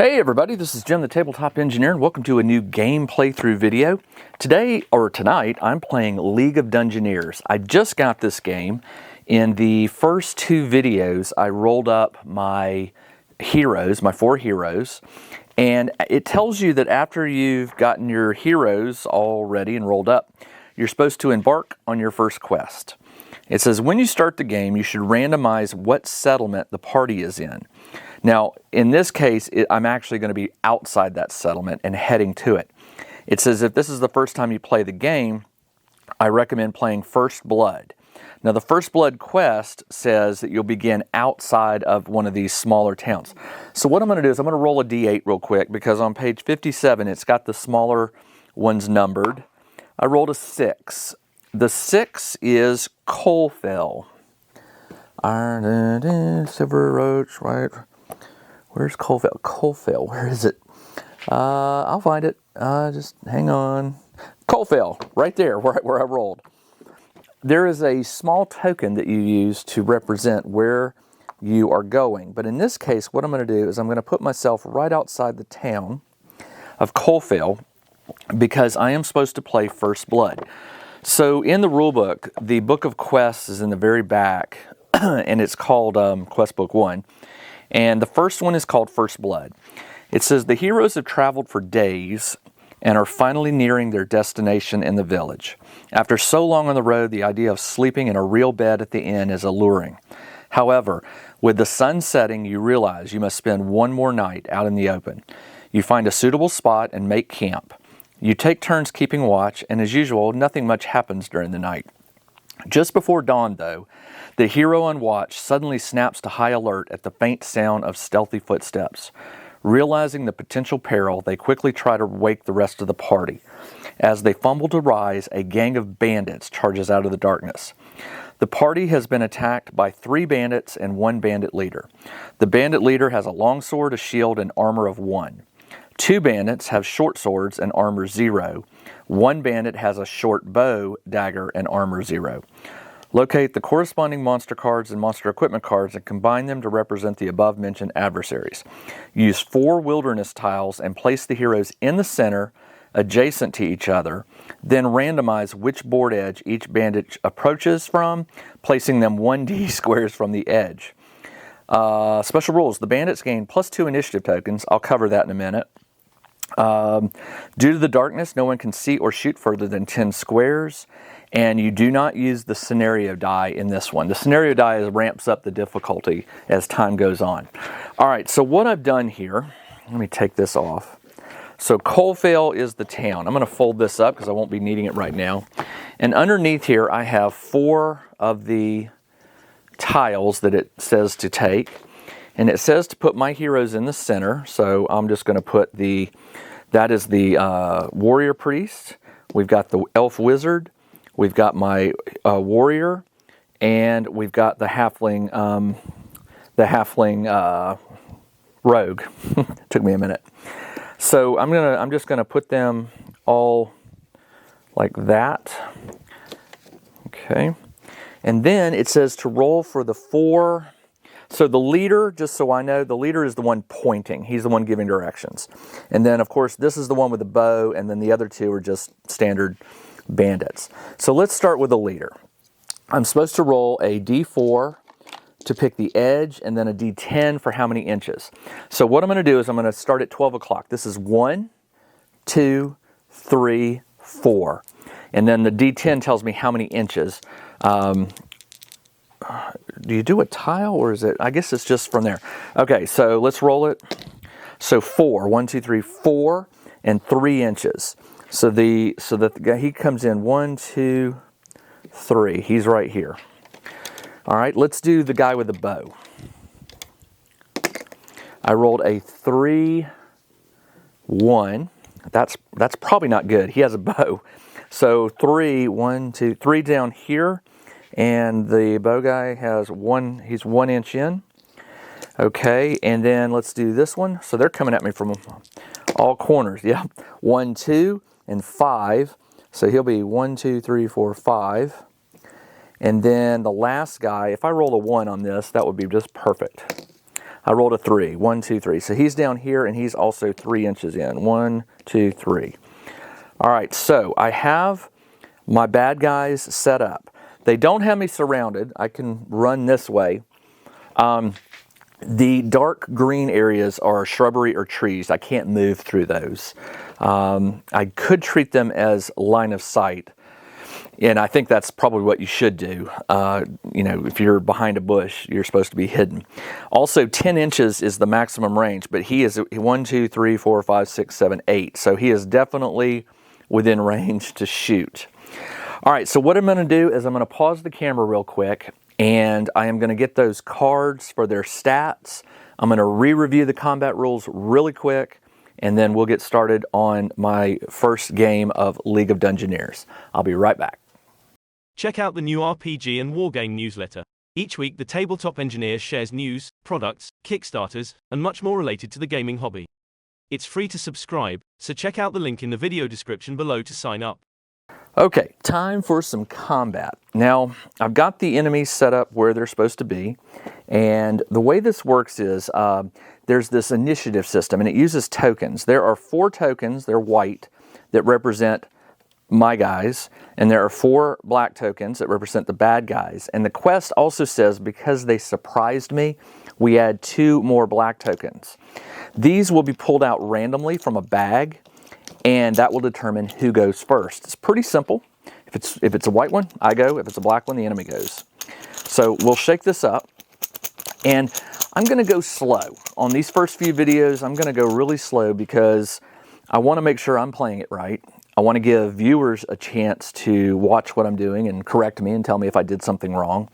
Hey everybody, this is Jim the Tabletop Engineer and welcome to a new game playthrough video. Tonight, I'm playing League of Dungeoneers. I just got this game. In the first two videos, I rolled up my heroes, my 4 heroes, and it tells you that after you've gotten your heroes all ready and rolled up, you're supposed to embark on your first quest. It says when you start the game, you should randomize what settlement the party is in. Now, in this case, I'm actually going to be outside that settlement and heading to it. It says if this is the first time you play the game, I recommend playing First Blood. Now, the First Blood quest says that you'll begin outside of one of these smaller towns. So what I'm going to do is I'm going to roll a d8 real quick because on page 57, it's got the smaller ones numbered. I rolled a 6. The 6 is Coalfell. Iron, silver roach, right? Where's Coalfell? Coalfell, where is it? I'll find it. Just hang on. Coalfell, right there where I rolled. There is a small token that you use to represent where you are going. But in this case, what I'm going to do is I'm going to put myself right outside the town of Coalfell because I am supposed to play First Blood. So in the rule book, the Book of Quests is in the very back, and it's called Quest Book 1. And the first one is called First Blood. It says, the heroes have traveled for days and are finally nearing their destination in the village. After so long on the road, the idea of sleeping in a real bed at the inn is alluring. However, with the sun setting, you realize you must spend one more night out in the open. You find a suitable spot and make camp. You take turns keeping watch, and as usual, nothing much happens during the night. Just before dawn, though, the hero on watch suddenly snaps to high alert at the faint sound of stealthy footsteps. Realizing the potential peril, they quickly try to wake the rest of the party. As they fumble to rise, a gang of bandits charges out of the darkness. The party has been attacked by 3 bandits and 1 bandit leader. The bandit leader has a long sword, a shield, and armor of 1. 2 bandits have short swords and armor 0. 1 bandit has a short bow, dagger, and armor 0. Locate the corresponding monster cards and monster equipment cards and combine them to represent the above-mentioned adversaries. Use 4 wilderness tiles and place the heroes in the center, adjacent to each other. Then randomize which board edge each bandit approaches from, placing them 1d squares from the edge. Special rules. The bandits gain +2 initiative tokens. I'll cover that in a minute. Due to the darkness, no one can see or shoot further than 10 squares, and you do not use the scenario die in this one. The scenario die ramps up the difficulty as time goes on. All right, so what I've done here, let me take this off. So Coalfell is the town. I'm going to fold this up because I won't be needing it right now. And underneath here, I have 4 of the tiles that it says to take. And it says to put my heroes in the center, so I'm just going to put that is the warrior priest. We've got the elf wizard. We've got my warrior, and we've got the halfling rogue. Took me a minute. So I'm just gonna put them all like that. Okay, and then it says to roll for the 4. So the leader, just so I know, the leader is the one pointing. He's the one giving directions. And then, of course, this is the one with the bow, and then the other 2 are just standard bandits. So let's start with the leader. I'm supposed to roll a d4 to pick the edge, and then a d10 for how many inches. So what I'm going to do is I'm going to start at 12 o'clock. This is 1, 2, 3, 4. And then the d10 tells me how many inches. Do you do a tile or is it? I guess it's just from there. Okay, so let's roll it. So 4, 1, 2, 3, 4, and 3 inches. So that the guy, he comes in 1, 2, 3. He's right here. All right, let's do the guy with the bow. I rolled a 3, 1. That's probably not good. He has a bow. So 3, 1, 2, 3 down here. And the bow guy has he's 1 inch in. Okay, and then let's do this one. So they're coming at me from all corners. Yeah, 1, 2, and 5. So he'll be 1, 2, 3, 4, 5. And then the last guy, if I roll a 1 on this, that would be just perfect. I rolled a 3. 1, 2, 3. So he's down here, and he's also 3 inches in. 1, 2, 3. All right, so I have my bad guys set up. They don't have me surrounded. I can run this way. The dark green areas are shrubbery or trees. I can't move through those. I could treat them as line of sight, and I think that's probably what you should do. You know, if you're behind a bush, you're supposed to be hidden. Also, 10 inches is the maximum range, but he is 1, 2, 3, 4, 5, 6, 7, 8. So he is definitely within range to shoot. All right, so what I'm going to do is I'm going to pause the camera real quick, and I am going to get those cards for their stats. I'm going to re-review the combat rules really quick, and then we'll get started on my first game of League of Dungeoneers. I'll be right back. Check out the new RPG and Wargame newsletter. Each week, the Tabletop Engineer shares news, products, Kickstarters, and much more related to the gaming hobby. It's free to subscribe, so check out the link in the video description below to sign up. Okay, time for some combat. Now, I've got the enemies set up where they're supposed to be, and the way this works is there's this initiative system, and it uses tokens. There are 4 tokens, they're white, that represent my guys, and there are 4 black tokens that represent the bad guys. And the quest also says, because they surprised me, we add 2 more black tokens. These will be pulled out randomly from a bag, and that will determine who goes first. It's pretty simple. If it's a white one, I go. If it's a black one, the enemy goes. So we'll shake this up, and I'm going to go slow. On these first few videos, I'm going to go really slow because I want to make sure I'm playing it right. I want to give viewers a chance to watch what I'm doing and correct me and tell me if I did something wrong.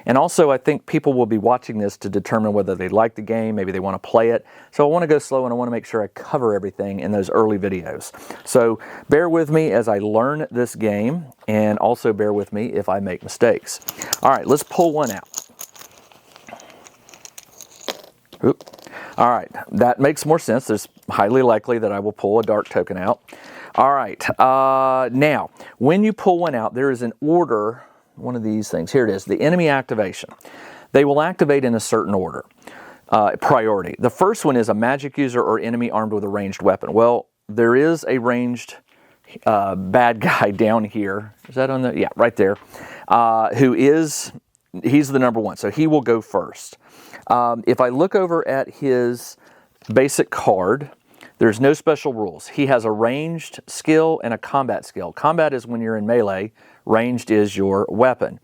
And also, I think people will be watching this to determine whether they like the game, maybe they want to play it. So I want to go slow, and I want to make sure I cover everything in those early videos. So bear with me as I learn this game, and also bear with me if I make mistakes. All right, let's pull one out. Oop. All right, that makes more sense. It's highly likely that I will pull a dark token out. All right, now, when you pull one out, there is an order, one of these things. Here it is, the enemy activation. They will activate in a certain order, priority. The first one is a magic user or enemy armed with a ranged weapon. Well, there is a ranged bad guy down here. Is that on the, yeah, right there, he's the number 1, so he will go first. If I look over at his basic card, there's no special rules. He has a ranged skill and a combat skill. Combat is when you're in melee. Ranged is your weapon.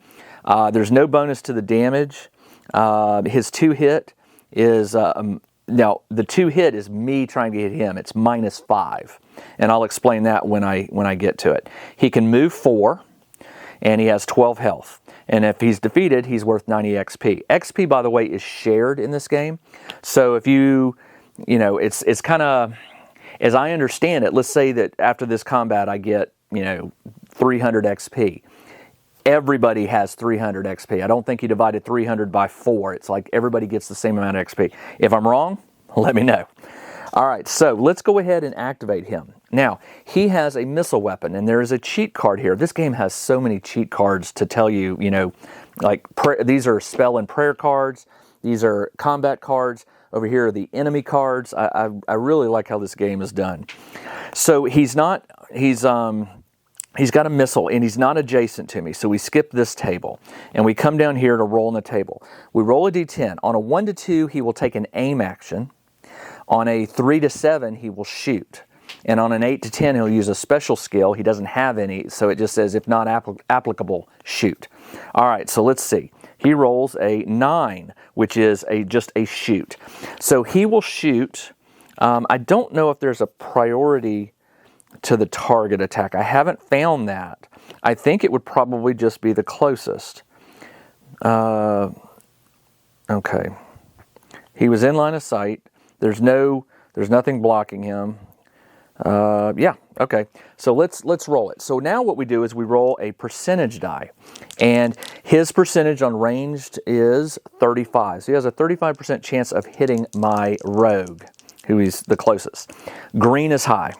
There's no bonus to the damage. His 2-hit is, now the 2-hit is me trying to hit him. It's -5. And I'll explain that when I get to it. He can move 4, and he has 12 health. And if he's defeated, he's worth 90 XP. XP, by the way, is shared in this game. So if you know, it's kind of, as I understand it, let's say that after this combat I get, 300 XP. Everybody has 300 XP. I don't think you divided 300 by 4. It's like everybody gets the same amount of XP. If I'm wrong, let me know. All right, so let's go ahead and activate him. Now, he has a missile weapon, and there is a cheat card here. This game has so many cheat cards to tell you, like these are spell and prayer cards. These are combat cards. Over here are the enemy cards. I really like how this game is done. So he's got a missile, and he's not adjacent to me. So we skip this table, and we come down here to roll on the table. We roll a d10. On a 1 to 2, he will take an aim action. On a 3 to 7, he will shoot. And on an 8 to 10, he'll use a special skill. He doesn't have any, so it just says, if not applicable, shoot. All right, so let's see. He rolls a 9, which is just a shoot. So he will shoot. I don't know if there's a priority to the target attack. I haven't found that. I think it would probably just be the closest. Okay. He was in line of sight. There's nothing blocking him. Yeah, okay. So let's roll it. So now what we do is we roll a percentage die. And his percentage on ranged is 35. So he has a 35% chance of hitting my rogue, who is the closest. Green is high.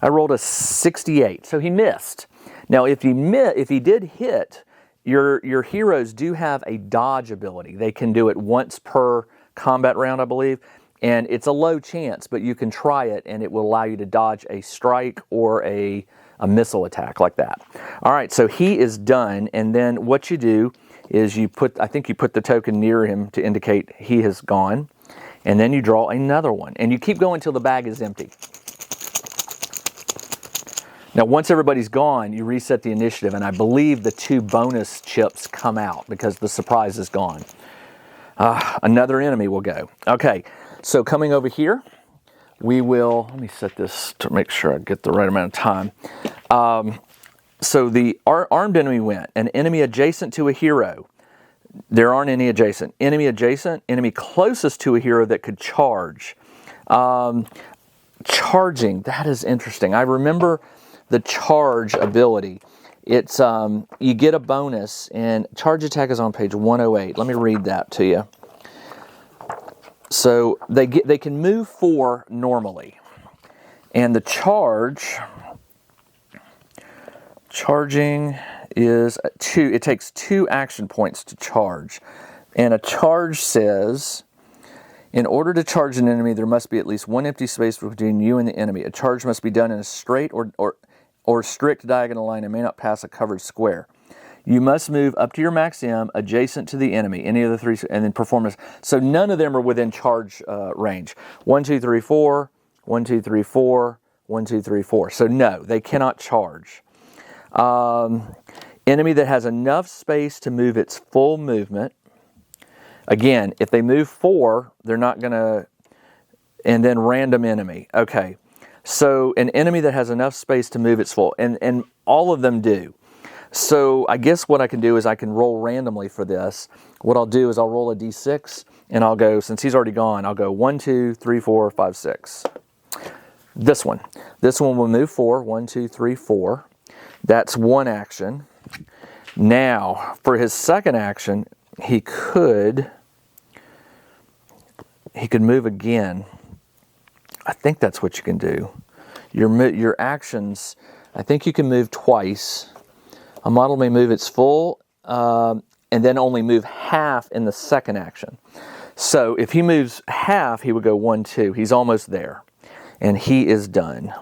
I rolled a 68, so he missed. Now if he did hit, your heroes do have a dodge ability. They can do it once per combat round, I believe, and it's a low chance, but you can try it, and it will allow you to dodge a strike or a missile attack like that. All right, so he is done, and then what you do is I think you put the token near him to indicate he has gone, and then you draw another one, and you keep going until the bag is empty. Now, once everybody's gone, you reset the initiative, and I believe the 2 bonus chips come out because the surprise is gone. Another enemy will go. Okay, so coming over here, we will, let me set this to make sure I get the right amount of time. So the armed enemy went. An enemy adjacent to a hero. There aren't any adjacent. Enemy adjacent, enemy closest to a hero that could charge. Charging, that is interesting. I remember the charge ability. It's you get a bonus, and charge attack is on page 108. Let me read that to you. So they can move 4 normally, and the charging is 2. It takes 2 action points to charge, and a charge says, in order to charge an enemy, there must be at least 1 empty space between you and the enemy. A charge must be done in a straight or strict diagonal line and may not pass a covered square. You must move up to your max M adjacent to the enemy, any of the 3, and then perform this. So none of them are within charge range. 1, 2, 3, 4, 1, 2, 3, 4, 1, 2, 3, 4. So no, they cannot charge. Enemy that has enough space to move its full movement. Again, if they move 4, they're not going to, and then random enemy. Okay, so an enemy that has enough space to move its full, and all of them do. So I guess what I can do is I can roll randomly for this. What I'll do is I'll roll a d6, and I'll go, since he's already gone, I'll go 1, 2, 3, 4, 5, 6. This one will move 4, 1, 2, 3, 4. That's 1 action. Now, for his second action, he could move again. I think that's what you can do. Your actions, I think you can move twice. A model may move its full and then only move half in the second action. So if he moves half, he would go 1, 2. He's almost there. And he is done.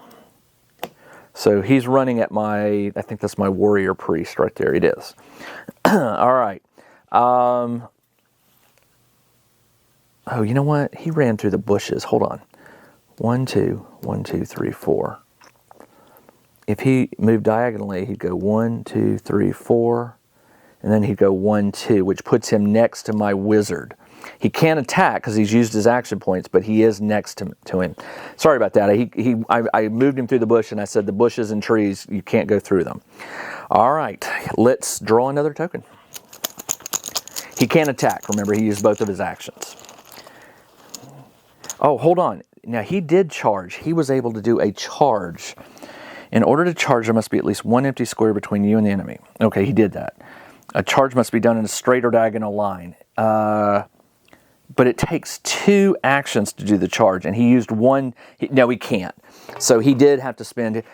So he's running at I think that's my warrior priest right there. It is. All right. Oh, you know what? He ran through the bushes. Hold on. 1, 2, 1, 2, 3, 4. If he moved diagonally, he'd go 1, 2, 3, 4, and then he'd go 1, 2, which puts him next to my wizard. He can't attack because he's used his action points, but he is next to him. Sorry about that. I moved him through the bush, and I said the bushes and trees, you can't go through them. All right, let's draw another token. He can't attack. Remember, he used both of his actions. Oh, hold on. Now, he did charge. He was able to do a charge. In order to charge, there must be at least 1 empty square between you and the enemy. Okay, he did that. A charge must be done in a straight or diagonal line. But it takes 2 actions to do the charge, and he used 1. No, he can't. So he did have to spend.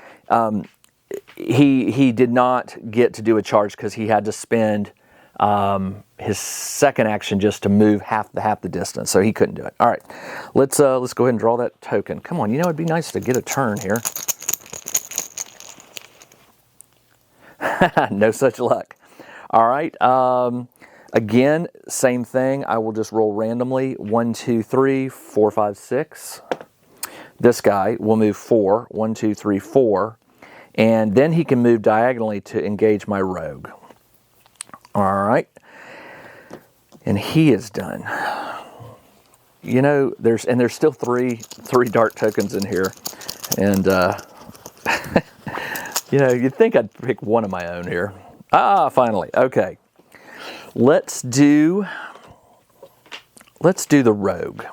He did not get to do a charge because he had to spend his second action just to move half the distance. So he couldn't do it. All right, let's go ahead and draw that token. Come on, it'd be nice to get a turn here. No such luck. All right. Again, same thing. I will just roll randomly. 1, 2, 3, 4, 5, 6. This guy will move 4. 1, 2, 3, 4. And then he can move diagonally to engage my rogue. All right. And he is done. There's still three dark tokens in here. And, you'd think I'd pick one of my own here. Finally. Okay. Let's do the rogue.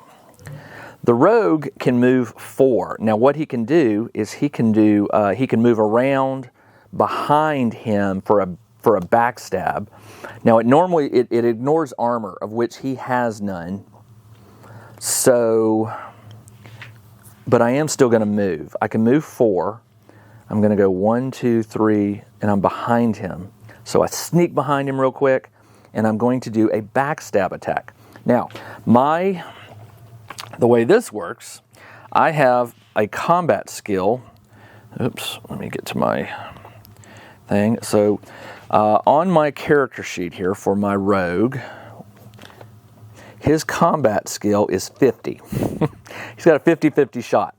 The rogue can move 4. Now, what he can do is he can move around behind him for a backstab. Now, it ignores armor, of which he has none. So, but I am still going to move. I can move 4. I'm going to go 1, 2, 3, and I'm behind him. So I sneak behind him real quick, and I'm going to do a backstab attack. Now, the way this works, I have a combat skill. Oops, let me get to my thing. So on my character sheet here for my rogue, his combat skill is 50. He's got a 50-50 shot.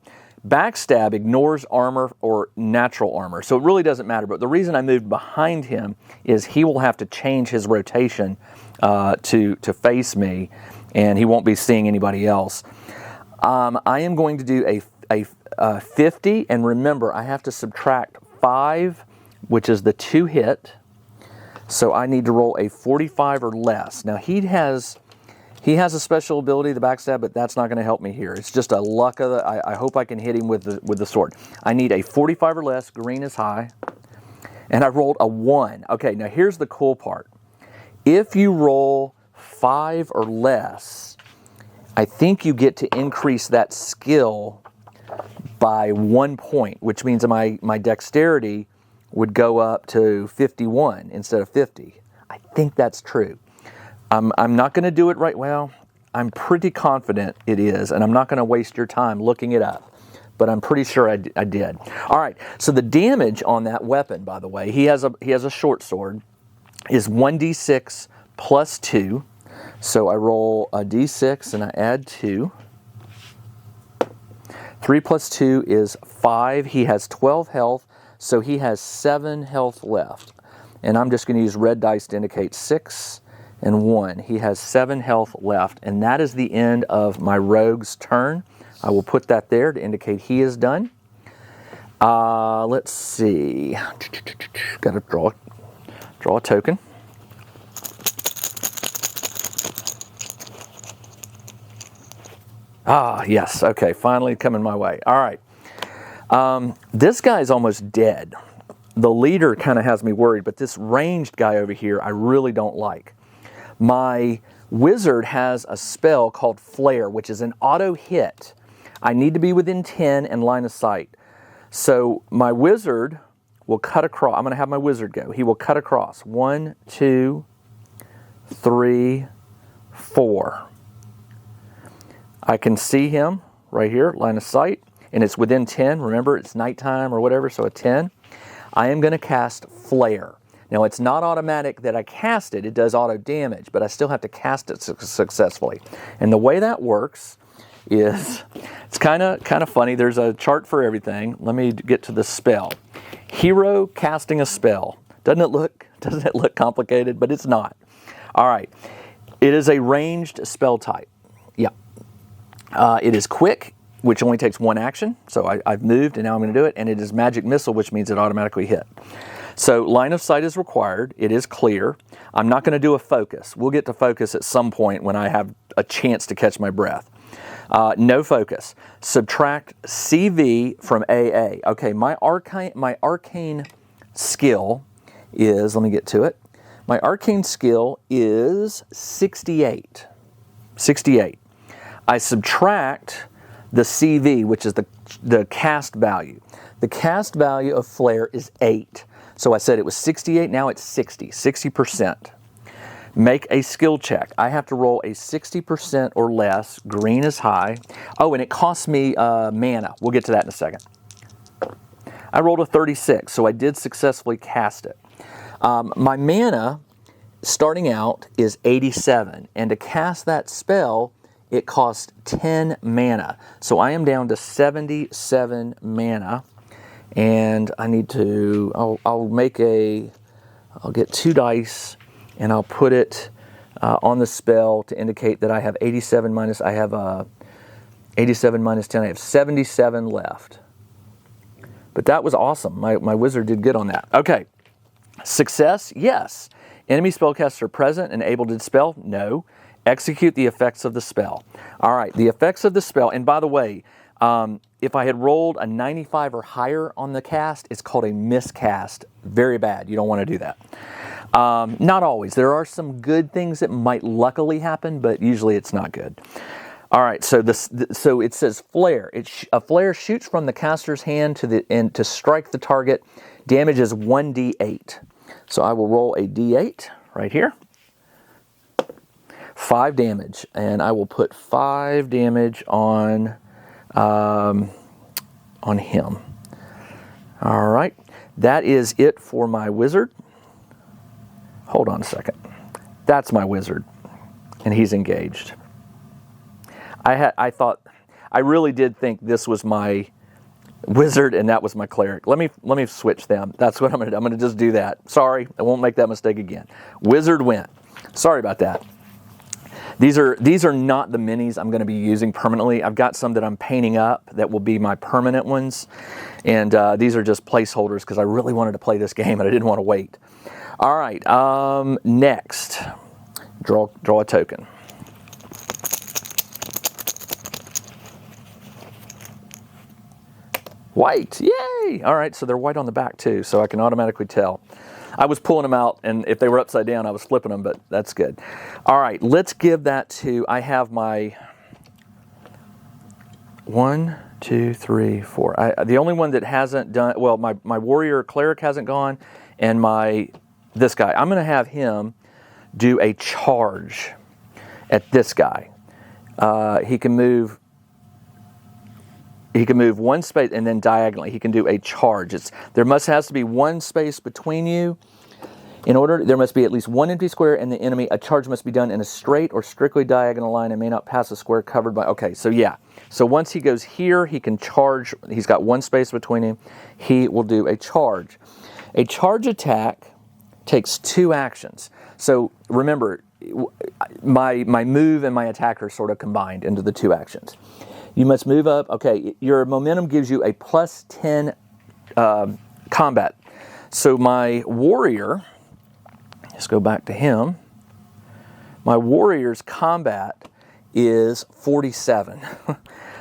Backstab ignores armor or natural armor, so it really doesn't matter. But the reason I moved behind him is he will have to change his rotation to face me, and he won't be seeing anybody else. I am going to do a 50, and remember, I have to subtract 5, which is the 2 hit. So I need to roll a 45 or less. Now he has a special ability, the backstab, but that's not going to help me here. It's just a luck of the. I hope I can hit him with the sword. I need a 45 or less. Green is high, and I rolled a 1. Okay, now here's the cool part. If you roll 5 or less, I think you get to increase that skill by 1 point, which means my dexterity would go up to 51 instead of 50. I think that's true. I'm not going to do it right. Well, I'm pretty confident it is, and I'm not going to waste your time looking it up, but I'm pretty sure I did. All right, so the damage on that weapon, by the way, he has a short sword, is 1d6 plus 2. So I roll a d6 and I add 2. 3 plus 2 is 5. He has 12 health, so he has 7 health left. And I'm just going to use red dice to indicate 6 and 1. He has 7 health left, and that is the end of my rogue's turn. I will put that there to indicate he is done. Let's see. Got to draw a token. Yes. Okay, finally coming my way. All right. This guy's almost dead. The leader kind of has me worried, but this ranged guy over here I really don't like. My wizard has a spell called Flare, which is an auto hit. I need to be within 10 and line of sight. So my wizard will cut across. I'm going to have my wizard go. He will cut across. 1, 2, 3, 4. I can see him right here, line of sight, and it's within 10. Remember, it's nighttime or whatever, so a 10. I am going to cast Flare. Now, it's not automatic that I cast it. It does auto damage, but I still have to cast it successfully. And the way that works is, it's kind of funny. There's a chart for everything. Let me get to the spell. Hero casting a spell. Doesn't it look complicated? But it's not. All right. It is a ranged spell type. Yeah. It is quick, which only takes 1 action. So I've moved, and now I'm going to do it. And it is magic missile, which means it automatically hit. So line of sight is required. It is clear. I'm not going to do a focus. We'll get to focus at some point when I have a chance to catch my breath. No focus. Subtract CV from AA. Okay, my arcane skill is, let me get to it. My arcane skill is 68. 68. I subtract the CV, which is the cast value. The cast value of Flare is 8. So I said it was 68, now it's 60, 60%. Make a skill check. I have to roll a 60% or less. Green is high. Oh, and it costs me mana. We'll get to that in a second. I rolled a 36, so I did successfully cast it. My mana, starting out, is 87. And to cast that spell, it costs 10 mana. So I am down to 77 mana. And I need to, I'll get 2 dice, and I'll put it on the spell to indicate that I have 87 minus 10. I have 77 left. But that was awesome. My wizard did good on that. Okay. Success, yes. Enemy spellcasters are present and able to dispel? No. Execute the effects of the spell. All right, the effects of the spell, and by the way, if I had rolled a 95 or higher on the cast, it's called a miscast. Very bad. You don't want to do that. Not always. There are some good things that might luckily happen, but usually it's not good. All right, so so it says flare. A flare shoots from the caster's hand to strike the target. Damage is 1d8. So I will roll a d8 right here. 5 damage, and I will put 5 damage on him. All right, that is it for my wizard. Hold on a second. That's my wizard, and he's engaged. I really did think this was my wizard and that was my cleric. Let me switch them. That's what I'm gonna do. I'm gonna just do that. Sorry, I won't make that mistake again. Wizard went. Sorry about that. These are not the minis I'm going to be using permanently. I've got some that I'm painting up that will be my permanent ones, and these are just placeholders because I really wanted to play this game and I didn't want to wait. All right, next, draw a token. White, yay! All right, so they're white on the back too, so I can automatically tell. I was pulling them out, and if they were upside down, I was flipping them, but that's good. All right, let's give that to, I have my 1, 2, 3, 4. The only one that hasn't done, well, my warrior cleric hasn't gone, and this guy. I'm going to have him do a charge at this guy. He can move one space and then diagonally he can do a charge. There has to be one space between you. There must be at least one empty square and the enemy. A charge must be done in a straight or strictly diagonal line and may not pass a square covered by. Okay, so yeah. So once he goes here, he can charge. He's got one space between him. He will do a charge. A charge attack takes 2 actions. So remember, my move and my attack are sort of combined into the 2 actions. You must move up. Okay, your momentum gives you a plus 10 combat. So my warrior, let's go back to him. My warrior's combat is 47.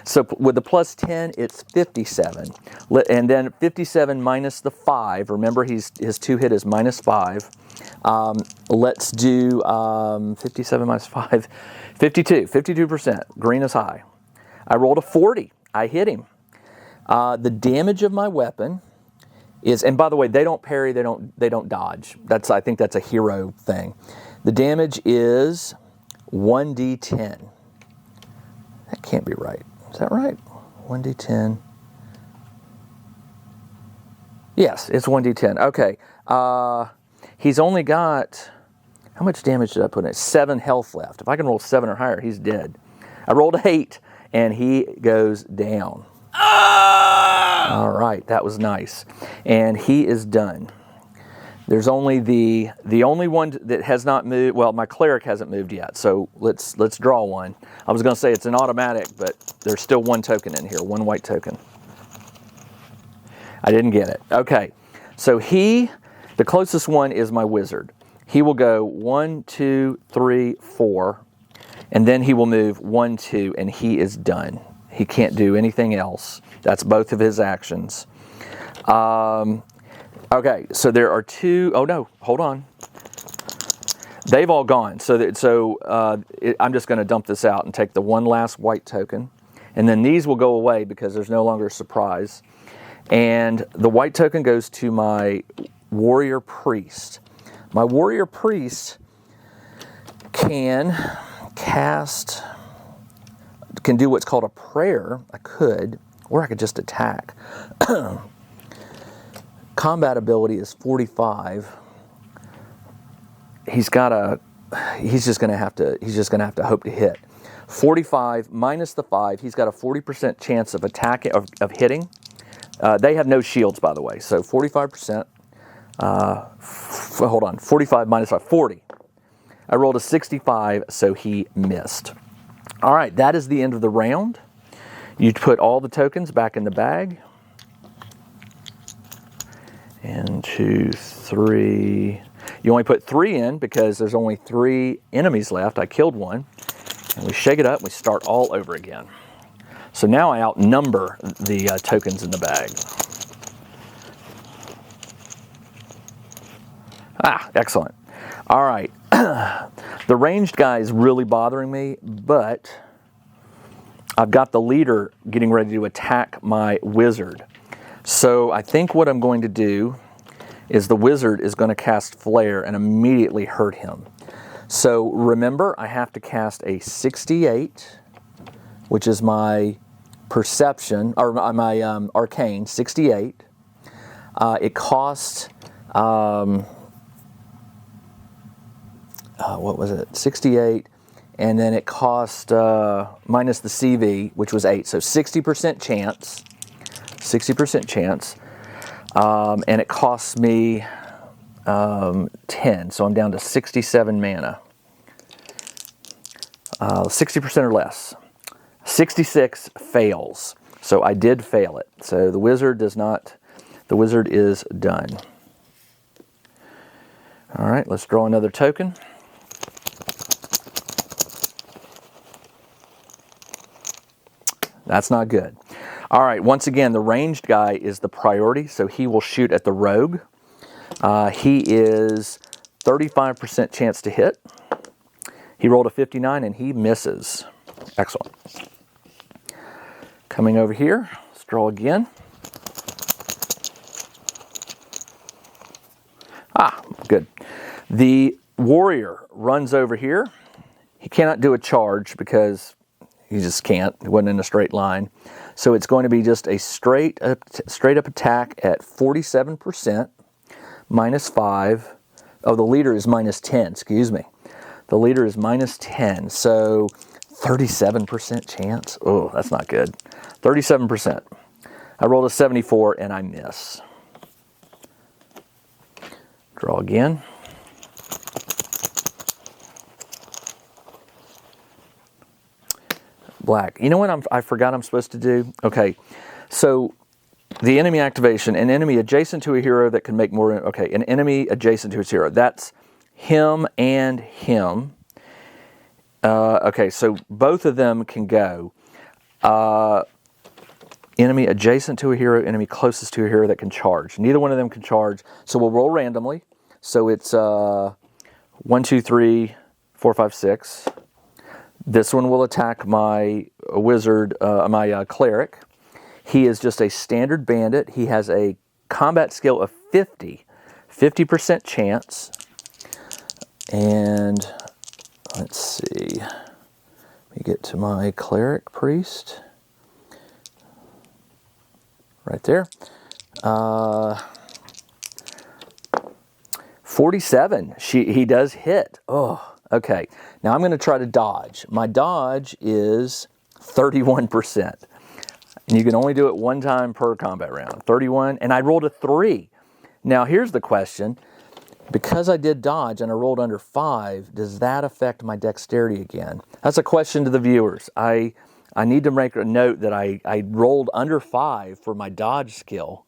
So with the plus 10, it's 57. And then 57 minus the 5. Remember, his 2 hit is minus 5. Let's do 57 minus 5. 52. 52%. Green is high. I rolled a 40. I hit him. The damage of my weapon is, and by the way, they don't parry, they don't dodge. I think that's a hero thing. The damage is 1d10. That can't be right. Is that right? 1d10. Yes, it's 1d10. Okay. He's only got, how much damage did I put in it? 7 health left. If I can roll 7 or higher, he's dead. I rolled an 8. And he goes down. All right, that was nice. And he is done. There's only the only one that has not moved. Well, my cleric hasn't moved yet, so let's draw one. I was going to say it's an automatic, but there's still 1 token in here, 1 white token. I didn't get it. Okay, so the closest one is my wizard. He will go 1, 2, 3, 4. And then he will move 1, 2, and he is done. He can't do anything else. That's both of his actions. Okay, so there are 2. Oh no, hold on. They've all gone. I'm just going to dump this out and take the 1 last white token. And then these will go away because there's no longer a surprise. And the white token goes to my warrior priest. My warrior priest can do what's called a prayer. I could, or I could just attack. Combat ability is 45. He's just going to have to hope to hit. 45 minus the 5. He's got a 40% chance of attacking of hitting. They have no shields, by the way. So 45%. Hold on. 45 minus 5. 40. I rolled a 65, so he missed. All right, that is the end of the round. You put all the tokens back in the bag. And 2, 3. You only put 3 in because there's only 3 enemies left. I killed one. And we shake it up and we start all over again. So now I outnumber the tokens in the bag. Excellent. All right. The ranged guy is really bothering me, but I've got the leader getting ready to attack my wizard. So I think what I'm going to do is the wizard is going to cast Flare and immediately hurt him. So remember, I have to cast a 68, which is my perception, or my arcane, 68. It costs, what was it, 68, and then it cost minus the CV, which was 8, so 60% chance, 60% chance, and it costs me 10, so I'm down to 67 mana. 60% or less. 66 fails, so I did fail it. So the wizard does not, the wizard is done. All right, let's draw another token. That's not good. All right, once again, the ranged guy is the priority, so he will shoot at the rogue. He is 35% chance to hit. He rolled a 59 and he misses. Excellent. Coming over here, let's draw again. Ah, good. The warrior runs over here. He cannot do a charge because he just can't. It wasn't in a straight line. So it's going to be just a straight up attack at 47%, minus 5. Oh, the leader is minus 10, excuse me. The leader is minus 10, so 37% chance. Oh, that's not good. 37%. I rolled a 74 and I miss. Draw again. Black. You know what I forgot I'm supposed to do? Okay, so the enemy activation, an enemy adjacent to a hero that can make more, okay, an enemy adjacent to his hero. That's him and him. Okay, so both of them can go. Enemy adjacent to a hero, enemy closest to a hero that can charge. Neither one of them can charge, so we'll roll randomly. So it's 1, 2, 3, 4, 5, 6. This one will attack my wizard, my cleric. He is just a standard bandit. He has a combat skill of 50% chance. And let's see, let me get to my cleric priest. Right there. 47. He does hit. Oh, okay. Now I'm going to try to dodge. My dodge is 31%. And you can only do it one time per combat round. 31, and I rolled a 3. Now here's the question. Because I did dodge and I rolled under 5, does that affect my dexterity again? That's a question to the viewers. I need to make a note that I rolled under 5 for my dodge skill.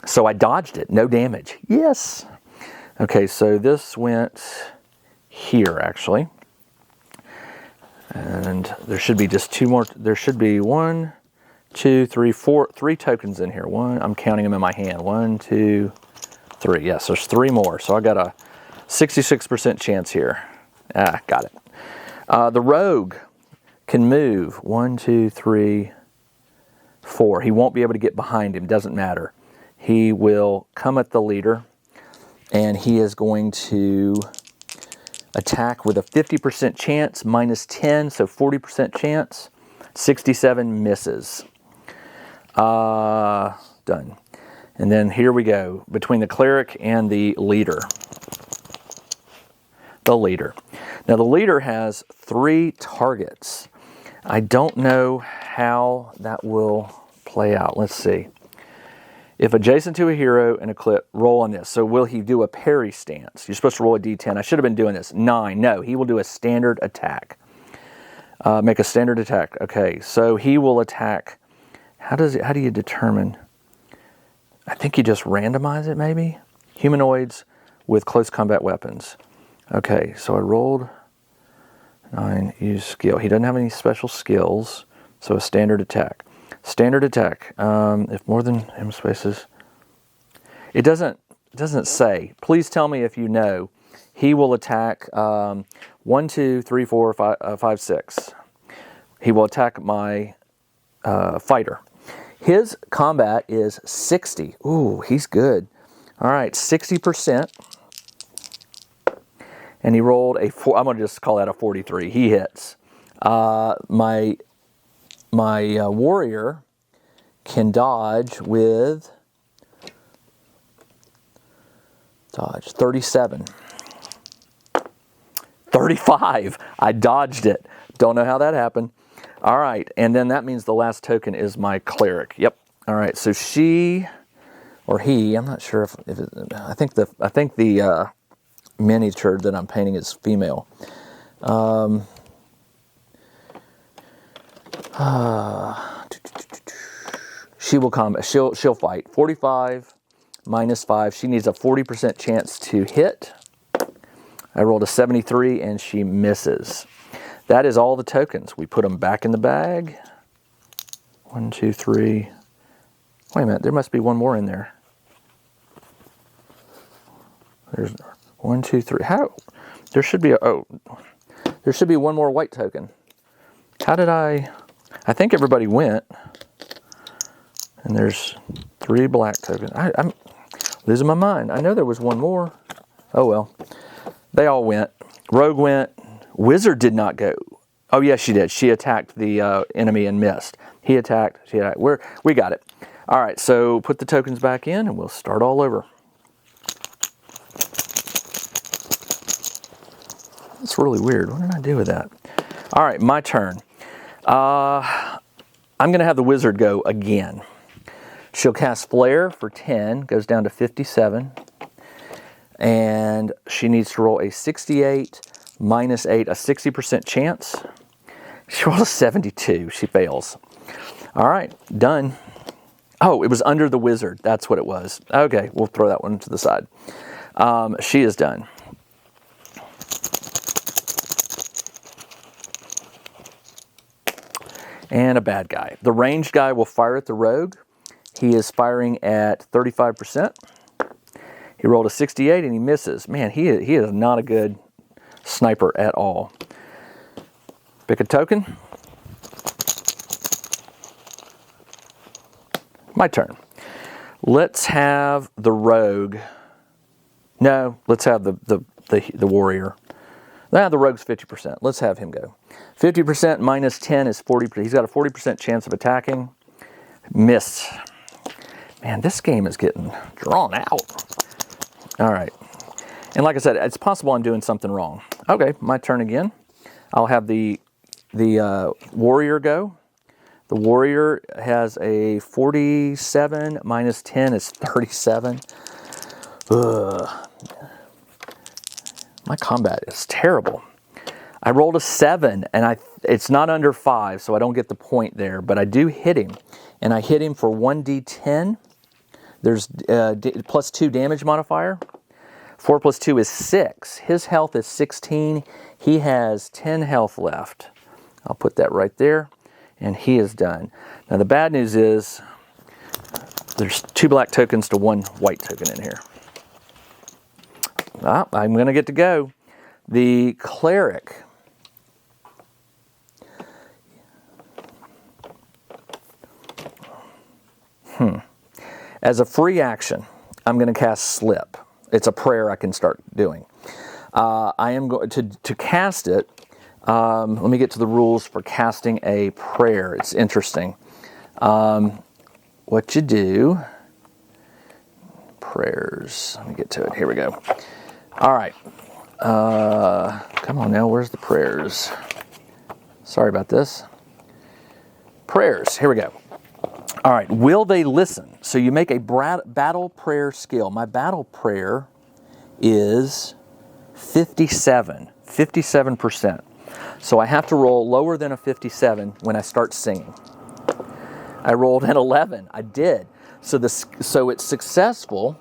So I dodged it, no damage. Yes! Okay, so this went here, actually. And there should be just 2 more. There should be 1, 2, 3, 4, 3 tokens in here. I'm counting them in my hand. 1, 2, 3. Yes, there's 3 more. So I got a 66% chance here. Ah, got it. The rogue can move 1, 2, 3, 4. He won't be able to get behind him. Doesn't matter. He will come at the leader, and he is going to attack with a 50% chance, minus 10, so 40% chance. 67 misses. Done. And then here we go, between the cleric and the leader. The leader. Now the leader has 3 targets. I don't know how that will play out. Let's see. If adjacent to a hero and a clip, roll on this. So will he do a parry stance? You're supposed to roll a d10. I should have been doing this. 9. No, he will do a standard attack. Make a standard attack. Okay, so he will attack. How do you determine? I think you just randomize it, maybe? Humanoids with close combat weapons. Okay, so I rolled 9, use skill. He doesn't have any special skills, so a standard attack. Standard attack, if more than M spaces. It doesn't say. Please tell me if you know. He will attack 1, 2, 3, 4, 5, 6. He will attack my fighter. His combat is 60. Ooh, he's good. All right, 60%. And he rolled a 4. I'm going to just call that a 43. He hits. My warrior can dodge with 37. 35. I dodged it. Don't know how that happened. All right, and then that means the last token is my cleric. Yep. All right, so she or he, I'm not sure if it, I think the miniature that I'm painting is female. She will combat. She'll fight. 45 minus 5. She needs a 40% chance to hit. I rolled a 73 and she misses. That is all the tokens. We put them back in the bag. 1, 2, 3. Wait a minute. There must be one more in there. There's 1, 2, 3. How? There should be there should be one more white token. How did I think everybody went. And there's 3 black tokens. I'm losing my mind. I know there was one more. Oh well. They all went. Rogue went. Wizard did not go. Oh yes, she did. She attacked the enemy and missed. He attacked. She attacked. We got it. All right. So put the tokens back in, and we'll start all over. That's really weird. What did I do with that? All right, my turn. I'm going to have the wizard go again. She'll cast Flare for 10, goes down to 57. And she needs to roll a 68 minus 8, a 60% chance. She rolled a 72. She fails. All right, done. Oh, it was under the wizard. That's what it was. Okay, we'll throw that one to the side. She is done. And a bad guy. The ranged guy will fire at the rogue. He is firing at 35%. He rolled a 68 and he misses. Man, he is not a good sniper at all. Pick a token. My turn. Let's have the rogue. No, let's have the warrior. The rogue's 50%. Let's have him go. 50% minus 10 is 40%. He's got a 40% chance of attacking. Miss. Man, this game is getting drawn out. All right. And like I said, it's possible I'm doing something wrong. Okay, my turn again. I'll have the warrior go. The warrior has a 47 minus 10 is 37. Ugh. My combat is terrible. I rolled a 7, and it's not under 5, so I don't get the point there, but I do hit him. And I hit him for 1d10. There's plus 2 damage modifier. 4 plus 2 is 6. His health is 16. He has 10 health left. I'll put that right there, and he is done. Now the bad news is there's 2 black tokens to 1 white token in here. I'm going to get to go. The cleric. As a free action, I'm going to cast Slip. It's a prayer I can start doing. I am going to cast it. Let me get to the rules for casting a prayer. It's interesting. What you do. Prayers. Let me get to it. Here we go. All right. Come on now. Where's the prayers? Sorry about this. Prayers. Here we go. All right. Will they listen? So you make a battle prayer skill. My battle prayer is 57%. So I have to roll lower than a 57 when I start singing. I rolled an 11. I did. So it's successful.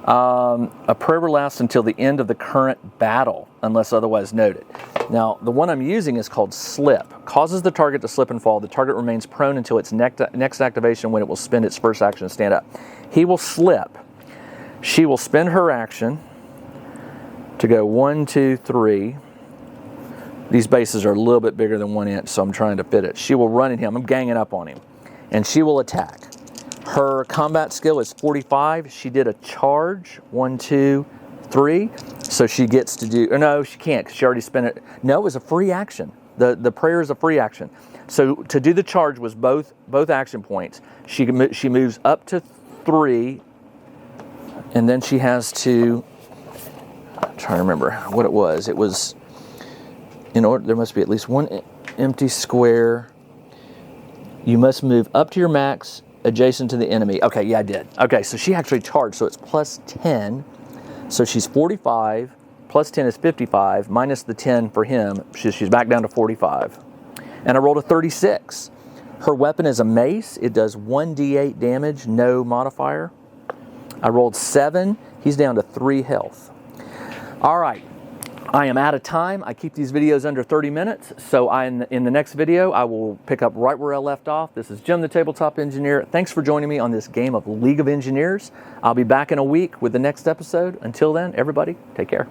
A prayer will last until the end of the current battle, unless otherwise noted. Now, the one I'm using is called Slip. Causes the target to slip and fall. The target remains prone until its next activation, when it will spend its first action to stand up. He will slip. She will spend her action to go 1, 2, 3. These bases are a little bit bigger than 1 inch, so I'm trying to fit it. She will run at him. I'm ganging up on him. And she will attack. Her combat skill is 45. She did a charge, 1, 2, 3. So she gets to do, or no, she can't because she already spent it. No, it was a free action. The prayer is a free action. So to do the charge was both action points. She moves up to 3, and then she has to, I'm trying to remember what it was. It was, in order, there must be at least one empty square. You must move up to your max adjacent to the enemy. Okay, yeah, I did. Okay, so she actually charged, so it's plus 10. So she's 45, plus 10 is 55, minus the 10 for him. She's back down to 45. And I rolled a 36. Her weapon is a mace. It does 1d8 damage, no modifier. I rolled 7. He's down to 3 health. All right. I am out of time. I keep these videos under 30 minutes, so in the next video, I will pick up right where I left off. This is Jim, the Tabletop Engineer. Thanks for joining me on this game of League of Engineers. I'll be back in a week with the next episode. Until then, everybody, take care.